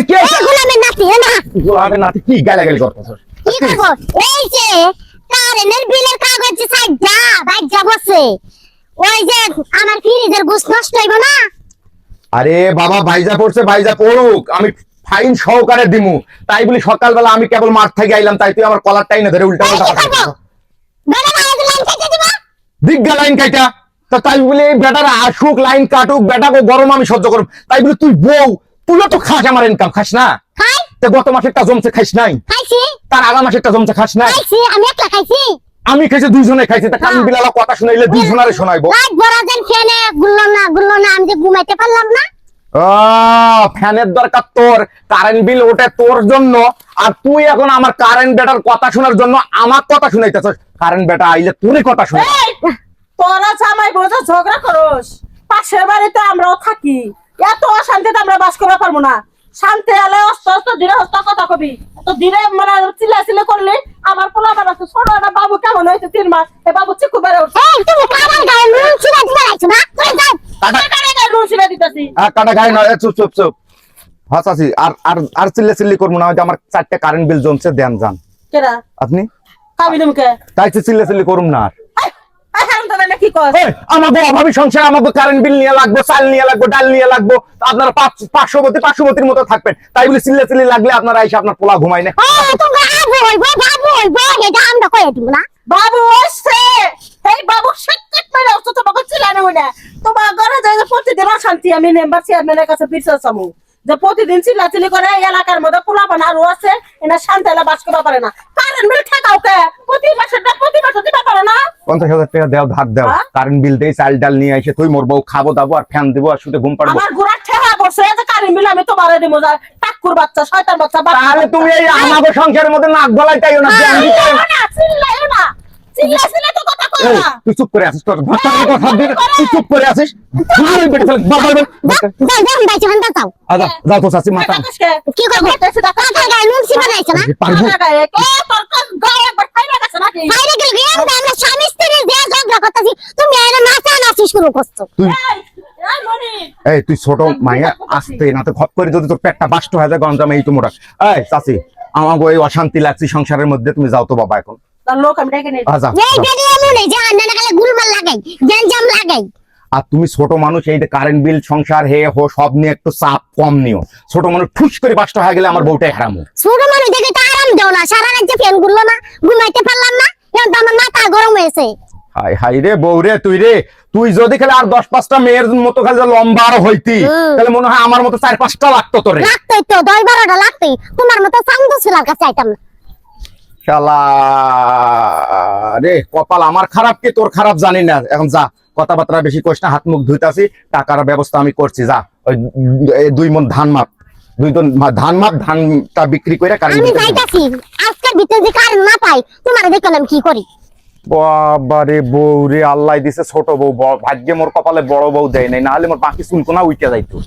কে গোলামের নাতি না গোলামের নাতি কি গালাগালি করতেছস কি করব এই যে কারেন্টের বিলের কাগজ সাইডা বাইজা বসে ওই যে আমার ফ্রিজের গোস নষ্ট হইব না। আরে বাবা ভাইজা পড়ছে ভাইজা পড়ুক, আমি ফাইন সহকারে দিমু। তাই বলি সকালবেলা আমি কেবল মাঠ থেকে আইলাম, তাই তুই আমার কলারটাই না ধরে উল্টা পাল্টা কথা বলছিস। বেটা লাইন কেটে দিবা দিগ্গা লাইন কাইটা তো তাই বলি এই বেটারা আসুক লাইন কাটুক, বেটাকে গরম আমি সহ্য করব। তাই বলি তুই বউ, তুইও তো খাস আমার ইনকাম, খাস না? খাই তো গত মাসে একটা জমছে খাইস নাই, খাইছি তার আগা মাসে একটা জমছে খাস নাই, খাইছি আমি একলা খাইছি আমি খাইছি দুইজনে খাইছি। তা কান বিলালা কথা শুনাইলে দুইজনারে শোনাইবো। রাত ভরা দিন ফেনে গুল্লো না আমি যে ঘুমাইতে পারলাম না। ফ্যানের দরকার তোর, কারেন্ট বিল ওঠে তোর জন্য, আর তুই এখন আমার কারেন্ট বেটার কথা শোনার জন্য আমার কথা শুনাইতেছস। কারেন্ট বেটা আইলে তোরই কথা শুনে। তোরা জামাই বোঝা ঝগড়া করস, পাশের বাড়িতে আমরাও থাকি, এত অশান্তিতে আমরা বাস করতে পারবো না। শান্তি এলে অস্ত অস্ত ধীরে হস্ত কথা কবি, তো ধীরে মানে চিল্লা করলে আমার পোলা বাবা ছোট একটা বাবু কেমন হয়েছে 3 মাস, এ বাবু চিকু বেড়ে উঠছে। এই তুমি কারার গায়ে নুন ছিলা দিবা লাগছো না তুই যাও রুচিরা দিতেছি কাটা গায়ে নয়, চুপ চুপ চুপ। হাসাছি আর আর আর চিল্লি করবো না, হয়তো আমার 4টা কারেন্ট বিল জমছে, দেন যান কেরা আপনি। খাবি তুমি তাই চিল্লি করুম না আর। কি কর আমাদের অভাবী সংসার, আমাদের কারেন্ট বিল নিয়ে লাগবে, চাল নিয়ে লাগবে, ডাল নিয়ে লাগবে, আপনারা 500-500 মতো থাকবেন। তাই বলে চিল্লি লাগলে আপনারা এসে আপনার পোলা ঘুমাই না। তুমি বাবু হইবো এটা আমরা কইয়া দিব না। বাবু আসছে, এই বাবু সত্যিই মেরে আসছে, তোমাকে চিল্লানো না। তোমার ঘরে যাই প্রতিদিন অশান্তি, আমি মেম্বার চেয়ারম্যানের কাছে বিচার চামু যে প্রতিদিন চিল্লাচিল্লি করে এলাকার মধ্যে পোলাপান আরো আছে, এনা শান্তি এলা বাস করতে পারে না। কারেন্ট বিল ঠেকাও কে প্রতি মাসে দিতে পারো না? 50,000 টাকা দেও, ধার দেও, কারেন্ট বিল দেই, চাল ডাল নিয়ে এসে তুই মরবো, খাবো দাবো আর ফ্যান দেবো আর শুতে ঘুম পাড়বো। আমার গোড়া ঠেকা বসে যে কারেন্ট বিল আমি তোমারে দিব, যা টাকুর বাচ্চা শয়তান বাচ্চা। তাহলে তুমি এই আমাদের সংসারের মধ্যে নাক গলাইটাইও না। চিল্লাইও না, চিল্লাচিল্লি তো কথা কই না। তুই চুপ করে আছিস, তোর ভাষা কথা দিয়ে তুই চুপ করে আছিস। তুই বেটা চল বাবা যাও বাইচো হান্তা যাও আদা যাও তো চাচি মাথা কি করব কারার গায়ে নুন ছিলা দিছো না পারবো। বাইরে গেল আমরা স্বামী স্ত্রী যে ঝগড়া করতেছি তুমি এর নাচি শুরু করছো। তুই এই তুই ছোট মাইয়া আসতে না তো খপ করে যদি তোর পেটটা বাষ্ট হয়ে যায় গঞ্জামে এই তো মোটা। এই চাচি আমাকে ওই অশান্তি লাগছে সংসারের মধ্যে, তুমি যাও তো বাবা এখন। লোক আমি ডেকে নিই। আচ্ছা এই ভিডিও মনে যে আন্না কালে গুলমাল লাগাই গঞ্জাম লাগাই। আর তুমি ছোট মানুষ, এই যে কারেন্ট বিল সংসার হে হো সব নিয়ে একটু চাপ কম নিও। ছোট মানুষ ঠুস করে বাষ্ট হয়ে গেলে আমার বউটাই হারামো। ছোট মানুষ দেখে তো আরাম দেও না, সারা রাত যে ফ্যান ঘুরলো না, ঘুমাইতে পারলাম না, এখন তো আমার মাথা গরম হয়েছে। হাই হাই রে বউ রে, তুই যদি খালি আর 10-5টা মেয়ের মতো খালি লম্বা আরো হইতি, তাহলে মনে হয় আমার মতো 4-5টা লাগতো তোরে। লাগতই তো 10-12টা লাগতই, তোমার মতো চান্দু ছিলার কাছে আইতাম না। শালা রে কপাল আমার খারাপ কি তোর খারাপ জানি না। এখন যা, কথাবার্তা বেশি কইস না, হাত মুখ ধুইতাছি, টাকার ব্যবস্থা আমি করছি। যা ওই 2 মণ ধান মাপ, 2 টন ধান মাপ, ধানটা বিক্রি করে আমি যাইতাছি, আজকের ভিতরে যে কারেন্ট না পাই তোমার দেখলাম আমি কি করি। বাবারে বউ রে, আল্লাহ দিছে ছোট বউ, ভাগ্যে মোর কপালে বড় বউ দেয় নাই, না হলে মোর বাকি চুলকোনা উইটা যাইতো।